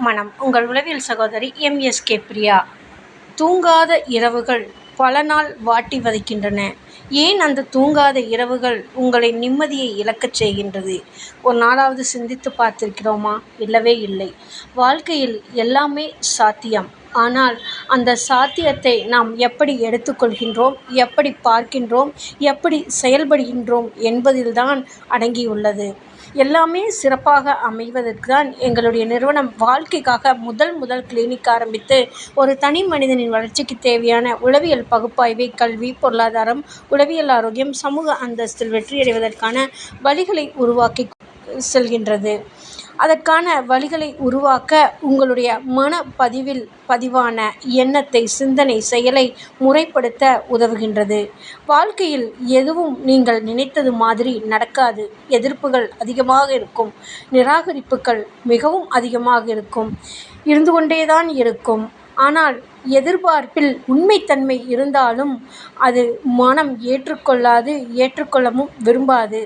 மனம் உங்கள் உளவியல் சகோதரி எம்.எஸ்.கே. பிரியா. தூங்காத இரவுகள் பல நாள் வாட்டி வதைக்கின்றன. ஏன் அந்த தூங்காத இரவுகள் உங்களை நிம்மதியை இழக்கச் செய்கின்றது? ஒரு நாளாவது சிந்தித்து பார்த்திருக்கிறோமா? இல்லவே இல்லை. வாழ்க்கையில் எல்லாமே சாத்தியம். ஆனால் அந்த சாத்தியத்தை நாம் எப்படி எடுத்துக்கொள்கின்றோம், எப்படி பார்க்கின்றோம், எப்படி செயல்படுகின்றோம் என்பதில்தான் அடங்கியுள்ளது. எல்லாமே சிறப்பாக அமைவதற்கு தான் எங்களுடைய நிறுவனம் வாழ்க்கைக்காக முதல் கிளினிக் ஆரம்பித்து ஒரு தனி மனிதனின் வளர்ச்சிக்கு தேவையான உளவியல் பகுப்பாய்வை கல்வி, பொருளாதாரம், உளவியல் ஆரோக்கியம், சமூக அந்தஸ்தில் வெற்றியடைவதற்கான வழிகளை உருவாக்கி செல்கின்றது. அதற்கான வழிகளை உருவாக்க உங்களுடைய மனப்பதிவில் பதிவான எண்ணத்தை, சிந்தனை, செயலை முறைப்படுத்த உதவுகின்றது. வாழ்க்கையில் எதுவும் நீங்கள் நினைத்தது மாதிரி நடக்காது. எதிர்ப்புகள் அதிகமாக இருக்கும். நிராகரிப்புகள் மிகவும் அதிகமாக இருக்கும். இருந்து கொண்டேதான் இருக்கும். ஆனால் எதிர்பார்ப்பில் உண்மைத்தன்மை இருந்தாலும் அது மனம் ஏற்றுக்கொள்ளாது, ஏற்றுக்கொள்ளவும் விரும்பாது.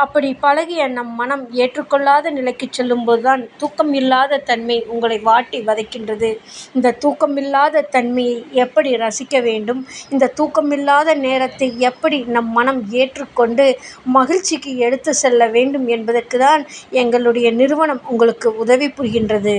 அப்படி பழகிய நம் மனம் ஏற்றுக்கொள்ளாத நிலைக்கு செல்லும்போதுதான் தூக்கம் இல்லாத தன்மை உங்களை வாட்டி வதைக்கின்றது. இந்த தூக்கமில்லாத தன்மையை எப்படி ரசிக்க வேண்டும், இந்த தூக்கமில்லாத நேரத்தை எப்படி நம் மனம் ஏற்றுக்கொண்டு மகிழ்ச்சிக்கு எடுத்து செல்ல வேண்டும் என்பதற்கு தான் எங்களுடைய நிறுவனம் உங்களுக்கு உதவி புரிகின்றது.